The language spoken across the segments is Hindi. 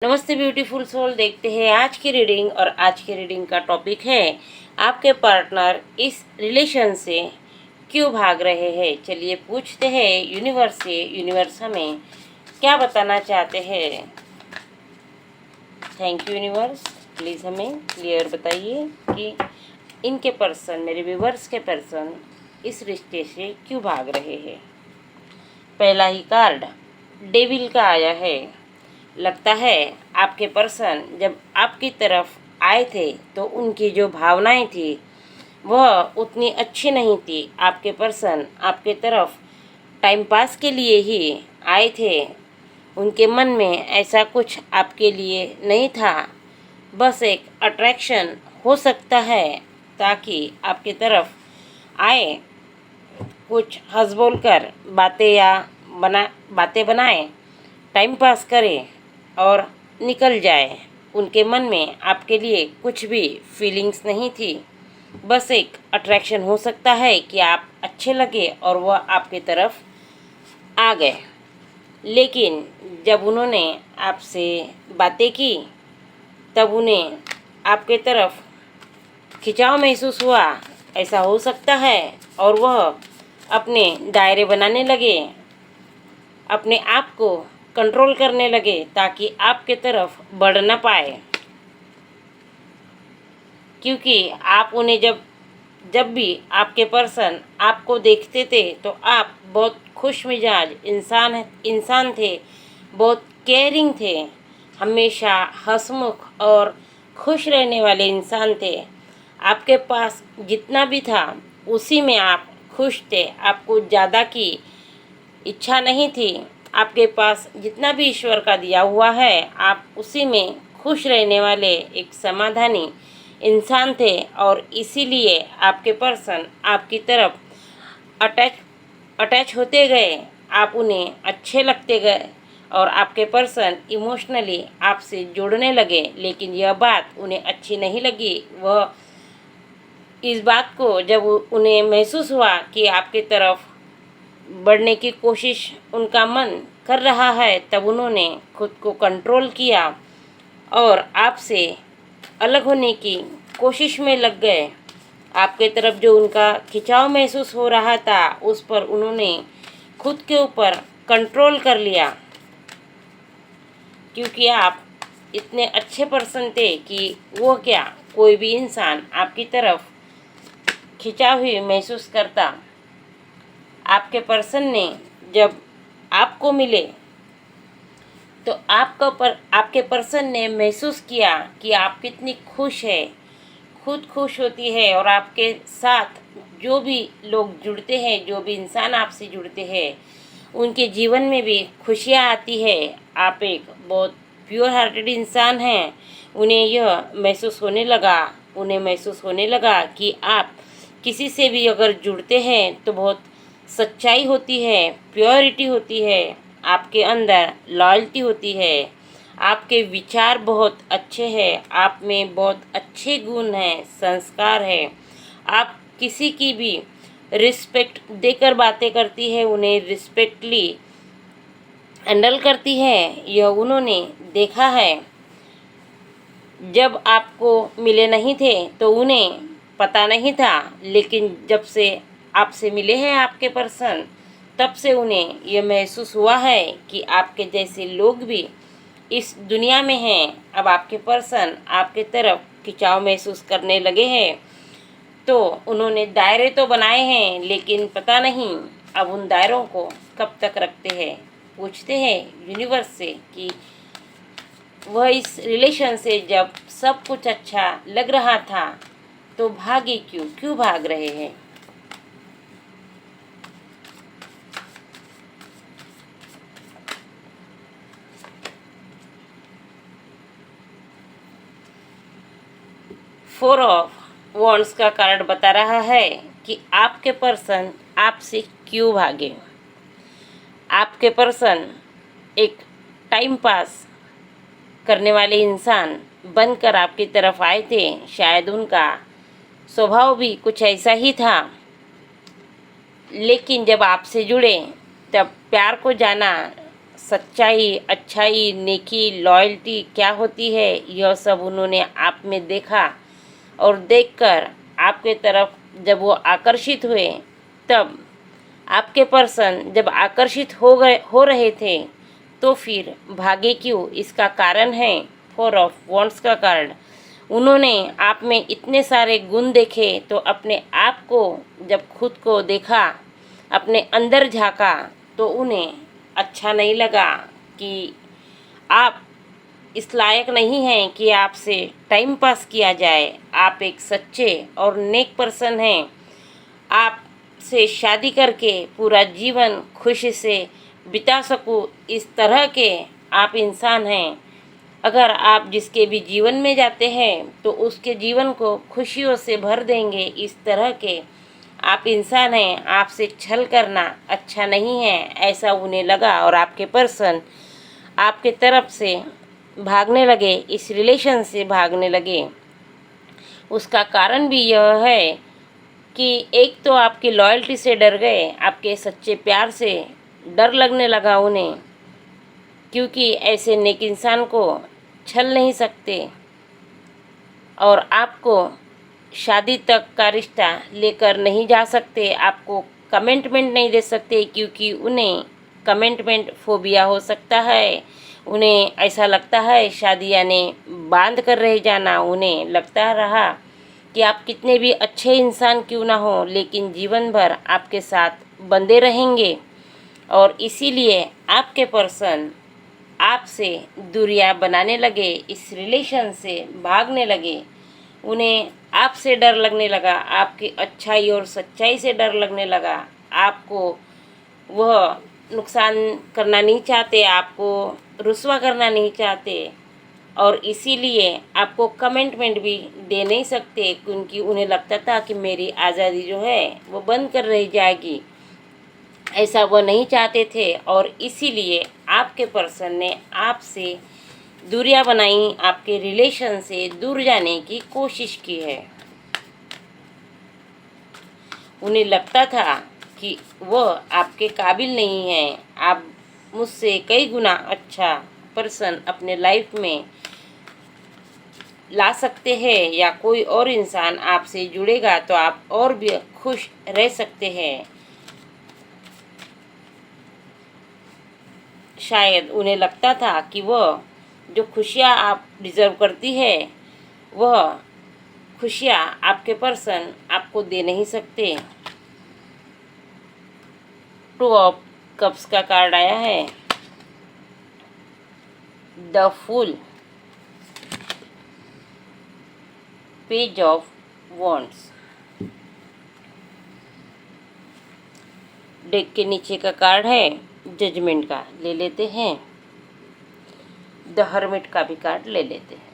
नमस्ते ब्यूटीफुल सोल। देखते हैं आज की रीडिंग और आज की रीडिंग का टॉपिक है आपके पार्टनर इस रिलेशन से क्यों भाग रहे हैं। चलिए पूछते हैं यूनिवर्स से, यूनिवर्स हमें क्या बताना चाहते हैं। थैंक यू यूनिवर्स, प्लीज़ हमें क्लियर बताइए कि इनके पर्सन, मेरे व्यूवर्स के पर्सन इस रिश्ते से क्यों भाग रहे हैं। पहला ही कार्ड डेविल का आया है। लगता है आपके पर्सन जब आपकी तरफ आए थे तो उनकी जो भावनाएं थी वह उतनी अच्छी नहीं थी। आपके पर्सन आपके तरफ टाइम पास के लिए ही आए थे। उनके मन में ऐसा कुछ आपके लिए नहीं था, बस एक अट्रैक्शन हो सकता है ताकि आपके तरफ आए, कुछ हंस बोल कर बातें बनाए, टाइम पास करें और निकल जाए। उनके मन में आपके लिए कुछ भी फीलिंग्स नहीं थी, बस एक अट्रैक्शन हो सकता है कि आप अच्छे लगे और वह आपकी तरफ आ गए। लेकिन जब उन्होंने आपसे बातें की तब उन्हें आपके तरफ खिंचाव महसूस हुआ। ऐसा हो सकता है और वह अपने दायरे बनाने लगे, अपने आप को कंट्रोल करने लगे ताकि आपके तरफ बढ़ न पाए। क्योंकि आप उन्हें जब जब भी आपके पर्सन आपको देखते थे तो आप बहुत खुश मिजाज इंसान थे, बहुत केयरिंग थे, हमेशा हंसमुख और खुश रहने वाले इंसान थे। आपके पास जितना भी था उसी में आप खुश थे, आपको ज़्यादा की इच्छा नहीं थी। आपके पास जितना भी ईश्वर का दिया हुआ है आप उसी में खुश रहने वाले एक समाधानी इंसान थे और इसीलिए आपके पर्सन आपकी तरफ अटैच होते गए, आप उन्हें अच्छे लगते गए और आपके पर्सन इमोशनली आपसे जुड़ने लगे। लेकिन यह बात उन्हें अच्छी नहीं लगी। वह इस बात को जब उन्हें महसूस हुआ कि आपके तरफ बढ़ने की कोशिश उनका मन कर रहा है, तब उन्होंने खुद को कंट्रोल किया और आपसे अलग होने की कोशिश में लग गए। आपके तरफ जो उनका खिंचाव महसूस हो रहा था उस पर उन्होंने खुद के ऊपर कंट्रोल कर लिया, क्योंकि आप इतने अच्छे पर्सन थे कि वो क्या कोई भी इंसान आपकी तरफ खिंचाव ही महसूस करता। आपके पर्सन ने जब आपको मिले तो आपके पर्सन ने महसूस किया कि आप कितनी खुश है, खुद खुश होती है और आपके साथ जो भी लोग जुड़ते हैं, जो भी इंसान आपसे जुड़ते हैं, उनके जीवन में भी खुशियाँ आती है। आप एक बहुत प्योर हार्टेड इंसान हैं। उन्हें महसूस होने लगा कि आप किसी से भी अगर जुड़ते हैं तो बहुत सच्चाई होती है, प्योरिटी होती है, आपके अंदर लॉयल्टी होती है, आपके विचार बहुत अच्छे हैं, आप में बहुत अच्छे गुण हैं, संस्कार है। आप किसी की भी रिस्पेक्ट देकर बातें करती है, उन्हें रिस्पेक्टली हैंडल करती है। यह उन्होंने देखा है। जब आपको मिले नहीं थे तो उन्हें पता नहीं था, लेकिन जब से आपसे मिले हैं आपके पर्सन, तब से उन्हें यह महसूस हुआ है कि आपके जैसे लोग भी इस दुनिया में हैं। अब आपके पर्सन आपके तरफ खिंचाव महसूस करने लगे हैं। तो उन्होंने दायरे तो बनाए हैं, लेकिन पता नहीं अब उन दायरों को कब तक रखते हैं। पूछते हैं यूनिवर्स से कि वह इस रिलेशन से जब सब कुछ अच्छा लग रहा था तो भागे क्यों भाग रहे हैं। फोर ऑफ वॉन्ड्स का कार्ड बता रहा है कि आपके पर्सन आपसे क्यों भागे। आपके पर्सन एक टाइम पास करने वाले इंसान बनकर आपकी तरफ आए थे। शायद उनका स्वभाव भी कुछ ऐसा ही था, लेकिन जब आपसे जुड़े तब प्यार को जाना, सच्चाई, अच्छाई, नेकी, लॉयल्टी क्या होती है, यह सब उन्होंने आप में देखा और देखकर आपके तरफ जब वो आकर्षित हुए, तब आपके पर्सन जब आकर्षित हो रहे थे तो फिर भागे क्यों? इसका कारण है 4 ऑफ वॉन्ड्स का कार्ड। उन्होंने आप में इतने सारे गुण देखे तो अपने आप को जब खुद को देखा, अपने अंदर झांका, तो उन्हें अच्छा नहीं लगा कि आप इस लायक नहीं हैं कि आपसे टाइम पास किया जाए। आप एक सच्चे और नेक पर्सन हैं। आपसे शादी करके पूरा जीवन खुशी से बिता सकूं, इस तरह के आप इंसान हैं। अगर आप जिसके भी जीवन में जाते हैं तो उसके जीवन को खुशियों से भर देंगे, इस तरह के आप इंसान हैं। आपसे छल करना अच्छा नहीं है, ऐसा उन्हें लगा और आपके पर्सन आपके तरफ से भागने लगे, इस रिलेशन से भागने लगे। उसका कारण भी यह है कि एक तो आपकी लॉयल्टी से डर गए, आपके सच्चे प्यार से डर लगने लगा उन्हें, क्योंकि ऐसे नेक इंसान को छल नहीं सकते और आपको शादी तक का रिश्ता लेकर नहीं जा सकते, आपको कमिटमेंट नहीं दे सकते, क्योंकि उन्हें कमिटमेंट फोबिया हो सकता है। उन्हें ऐसा लगता है शादी यानी बांध कर रह जाना। उन्हें लगता रहा कि आप कितने भी अच्छे इंसान क्यों ना हो, लेकिन जीवन भर आपके साथ बंधे रहेंगे और इसीलिए आपके पर्सन आपसे दूरियां बनाने लगे, इस रिलेशन से भागने लगे। उन्हें आपसे डर लगने लगा, आपकी अच्छाई और सच्चाई से डर लगने लगा। आपको वह नुकसान करना नहीं चाहते, आपको रुस्वा करना नहीं चाहते और इसीलिए आपको कमिटमेंट भी दे नहीं सकते, क्योंकि उन्हें लगता था कि मेरी आज़ादी जो है वो बंद कर रह जाएगी। ऐसा वो नहीं चाहते थे और इसीलिए आपके पर्सन ने आपसे दूरियां बनाई, आपके रिलेशन से दूर जाने की कोशिश की है। उन्हें लगता था कि वह आपके काबिल नहीं है, आप मुझसे कई गुना अच्छा पर्सन अपने लाइफ में ला सकते हैं, या कोई और इंसान आपसे जुड़ेगा तो आप और भी खुश रह सकते हैं। शायद उन्हें लगता था कि वह जो खुशियाँ आप डिज़र्व करती है, वह खुशियाँ आपके पर्सन आपको दे नहीं सकते। 2 ऑफ कप्स का कार्ड आया है, the fool, page of wands. Deck के नीचे का कार्ड है जजमेंट का, ले लेते हैं। द हर्मिट का भी कार्ड ले लेते हैं।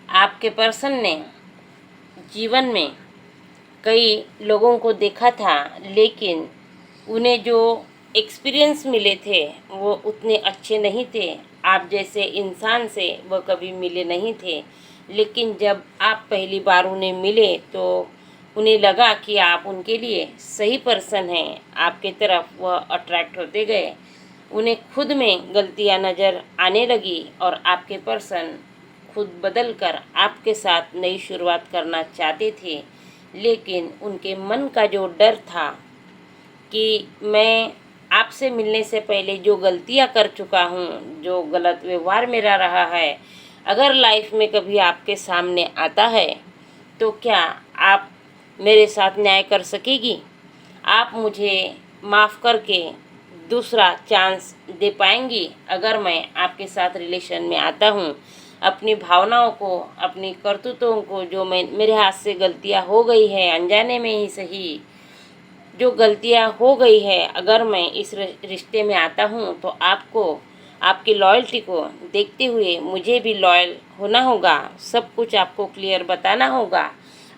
आपके पर्सन ने जीवन में कई लोगों को देखा था, लेकिन उन्हें जो एक्सपीरियंस मिले थे वो उतने अच्छे नहीं थे। आप जैसे इंसान से वह कभी मिले नहीं थे, लेकिन जब आप पहली बार उन्हें मिले तो उन्हें लगा कि आप उनके लिए सही पर्सन हैं। आपके तरफ वह अट्रैक्ट होते गए, उन्हें खुद में गलतियां नज़र आने लगी और आपके पर्सन खुद बदल कर आपके साथ नई शुरुआत करना चाहते थे, लेकिन उनके मन का जो डर था कि मैं आपसे मिलने से पहले जो गलतियां कर चुका हूं, जो गलत व्यवहार मेरा रहा है, अगर लाइफ में कभी आपके सामने आता है तो क्या आप मेरे साथ न्याय कर सकेगी? आप मुझे माफ़ करके दूसरा चांस दे पाएंगी? अगर मैं आपके साथ रिलेशन में आता हूँ, अपनी भावनाओं को, अपनी करतूतों को, जो मेरे हाथ से गलतियाँ हो गई है, अनजाने में ही सही, जो गलतियाँ हो गई है, अगर मैं इस रिश्ते में आता हूँ तो आपको, आपकी लॉयल्टी को देखते हुए मुझे भी लॉयल होना होगा, सब कुछ आपको क्लियर बताना होगा।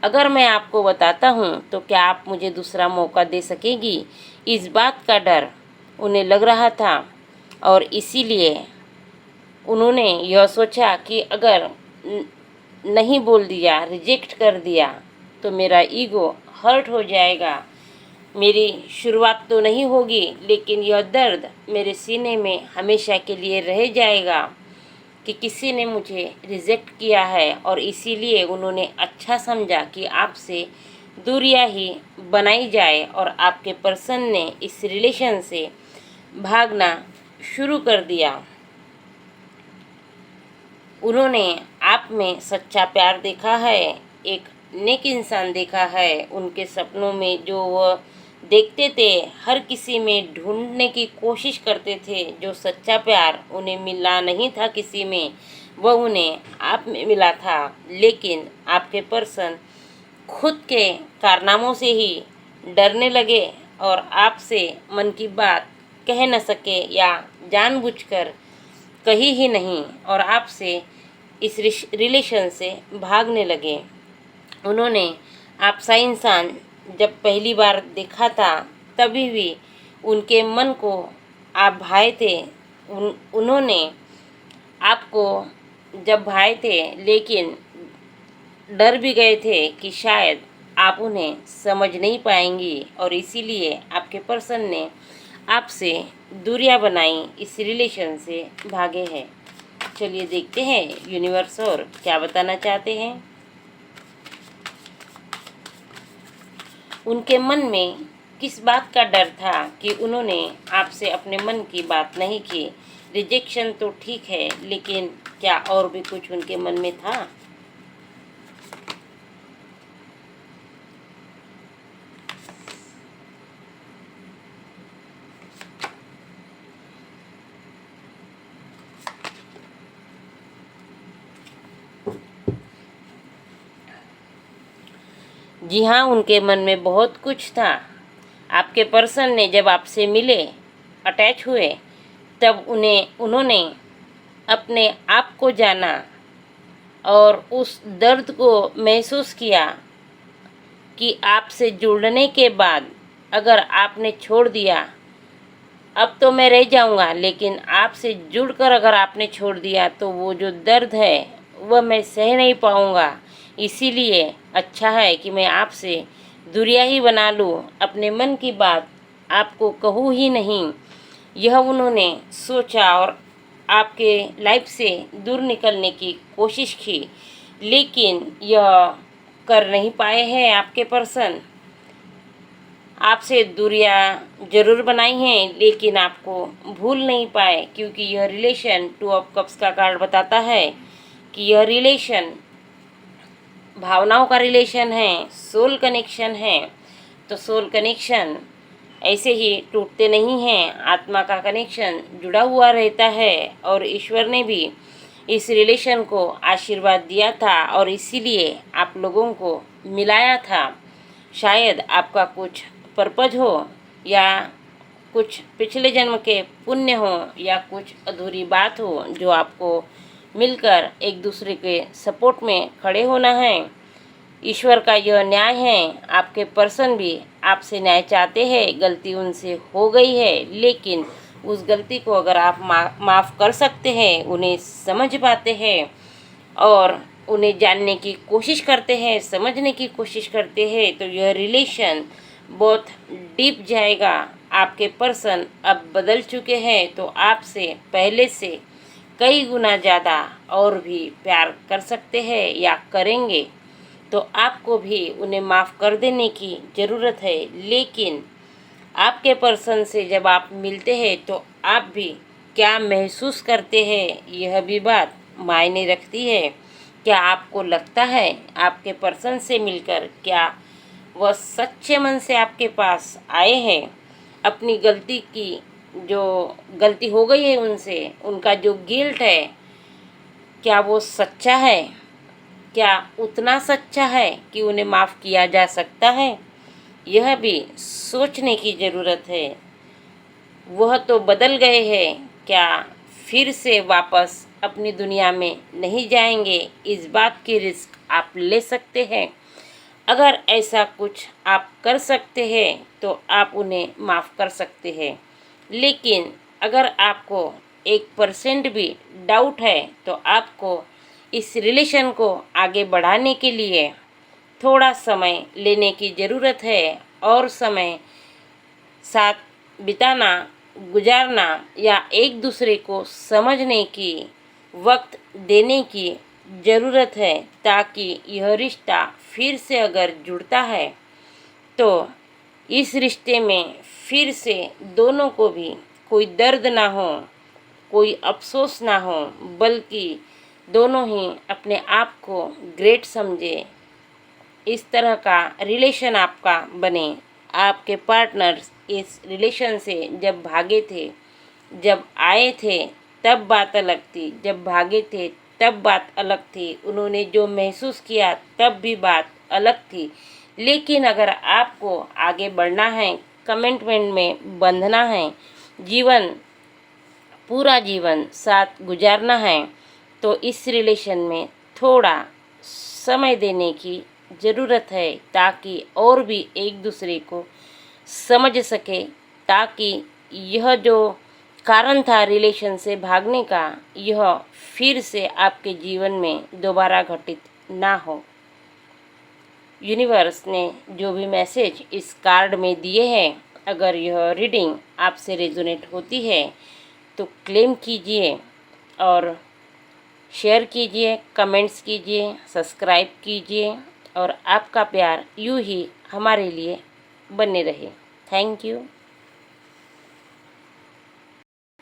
अगर मैं आपको बताता हूँ तो क्या आप मुझे दूसरा मौका दे सकेगी? इस बात का डर उन्हें लग रहा था और इसीलिए उन्होंने यह सोचा कि अगर नहीं बोल दिया, रिजेक्ट कर दिया तो मेरा ईगो हर्ट हो जाएगा। मेरी शुरुआत तो नहीं होगी, लेकिन यह दर्द मेरे सीने में हमेशा के लिए रह जाएगा कि किसी ने मुझे रिजेक्ट किया है और इसीलिए उन्होंने अच्छा समझा कि आपसे दूरियां ही बनाई जाए और आपके पर्सन ने इस रिलेशन से भागना शुरू कर दिया। उन्होंने आप में सच्चा प्यार देखा है, एक नेक इंसान देखा है। उनके सपनों में जो वह देखते थे, हर किसी में ढूंढने की कोशिश करते थे। जो सच्चा प्यार उन्हें मिला नहीं था किसी में, वह उन्हें आप में मिला था। लेकिन आपके पर्सन खुद के कारनामों से ही डरने लगे और आपसे मन की बात कह न सके या जानबूझकर कही ही नहीं और आपसे इस रिलेशन से भागने लगे। उन्होंने आपसा इंसान जब पहली बार देखा था, तभी भी उनके मन को आप भाए थे। उन्होंने आपको जब भाए थे, लेकिन डर भी गए थे कि शायद आप उन्हें समझ नहीं पाएंगी और इसीलिए आपके पर्सन ने आपसे दूरियां बनाई, इस रिलेशन से भागे हैं। चलिए देखते हैं यूनिवर्स और क्या बताना चाहते हैं। उनके मन में किस बात का डर था कि उन्होंने आपसे अपने मन की बात नहीं की। रिजेक्शन तो ठीक है, लेकिन क्या और भी कुछ उनके मन में था? जी हाँ, उनके मन में बहुत कुछ था। आपके पर्सन ने जब आपसे मिले, अटैच हुए, तब उन्होंने अपने आप को जाना और उस दर्द को महसूस किया कि आपसे जुड़ने के बाद अगर आपने छोड़ दिया, अब तो मैं रह जाऊंगा, लेकिन आपसे जुड़कर अगर आपने छोड़ दिया तो वो जो दर्द है वह मैं सह नहीं पाऊंगा। इसीलिए अच्छा है कि मैं आपसे दूरियां ही बना लूँ, अपने मन की बात आपको कहूँ ही नहीं। यह उन्होंने सोचा और आपके लाइफ से दूर निकलने की कोशिश की, लेकिन यह कर नहीं पाए हैं। आपके पर्सन आपसे दूरियां जरूर बनाई हैं, लेकिन आपको भूल नहीं पाए, क्योंकि यह रिलेशन 2 ऑफ कप्स का कार्ड बताता है कि यह रिलेशन भावनाओं का रिलेशन है, सोल कनेक्शन है। तो सोल कनेक्शन ऐसे ही टूटते नहीं हैं, आत्मा का कनेक्शन जुड़ा हुआ रहता है और ईश्वर ने भी इस रिलेशन को आशीर्वाद दिया था और इसीलिए आप लोगों को मिलाया था। शायद आपका कुछ पर्पज हो या कुछ पिछले जन्म के पुण्य हो या कुछ अधूरी बात हो, जो आपको मिलकर एक दूसरे के सपोर्ट में खड़े होना है। ईश्वर का यह न्याय है। आपके पर्सन भी आपसे न्याय चाहते हैं। गलती उनसे हो गई है, लेकिन उस गलती को अगर आप माफ़ कर सकते हैं, उन्हें समझ पाते हैं और उन्हें जानने की कोशिश करते हैं, समझने की कोशिश करते हैं, तो यह रिलेशन बहुत डीप जाएगा। आपके पर्सन अब बदल चुके हैं, तो आपसे पहले से कई गुना ज़्यादा और भी प्यार कर सकते हैं या करेंगे। तो आपको भी उन्हें माफ़ कर देने की ज़रूरत है। लेकिन आपके पर्सन से जब आप मिलते हैं तो आप भी क्या महसूस करते हैं, यह भी बात मायने रखती है। क्या आपको लगता है आपके पर्सन से मिलकर क्या वह सच्चे मन से आपके पास आए हैं? अपनी गलती की, जो गलती हो गई है उनसे, उनका जो गिल्ट है, क्या वो सच्चा है? क्या उतना सच्चा है कि उन्हें माफ़ किया जा सकता है? यह भी सोचने की ज़रूरत है। वह तो बदल गए हैं, क्या फिर से वापस अपनी दुनिया में नहीं जाएंगे? इस बात की रिस्क आप ले सकते हैं। अगर ऐसा कुछ आप कर सकते हैं तो आप उन्हें माफ़ कर सकते हैं। लेकिन अगर आपको 1% भी डाउट है तो आपको इस रिलेशन को आगे बढ़ाने के लिए थोड़ा समय लेने की ज़रूरत है और समय साथ बिताना, गुजारना या एक दूसरे को समझने की वक्त देने की ज़रूरत है, ताकि यह रिश्ता फिर से अगर जुड़ता है तो इस रिश्ते में फिर से दोनों को भी कोई दर्द ना हो, कोई अफसोस ना हो, बल्कि दोनों ही अपने आप को ग्रेट समझे। इस तरह का रिलेशन आपका बने। आपके पार्टनर्स इस रिलेशन से जब भागे थे, जब आए थे तब बात अलग थी, जब भागे थे तब बात अलग थी, उन्होंने जो महसूस किया तब भी बात अलग थी। लेकिन अगर आपको आगे बढ़ना है, कमिटमेंट में बंधना है, जीवन पूरा जीवन साथ गुजारना है, तो इस रिलेशन में थोड़ा समय देने की ज़रूरत है, ताकि और भी एक दूसरे को समझ सके, ताकि यह जो कारण था रिलेशन से भागने का, यह फिर से आपके जीवन में दोबारा घटित ना हो। यूनिवर्स ने जो भी मैसेज इस कार्ड में दिए हैं, अगर यह रीडिंग आपसे रेजोनेट होती है तो क्लेम कीजिए और शेयर कीजिए, कमेंट्स कीजिए, सब्सक्राइब कीजिए और आपका प्यार यूं ही हमारे लिए बने रहे। Thank you.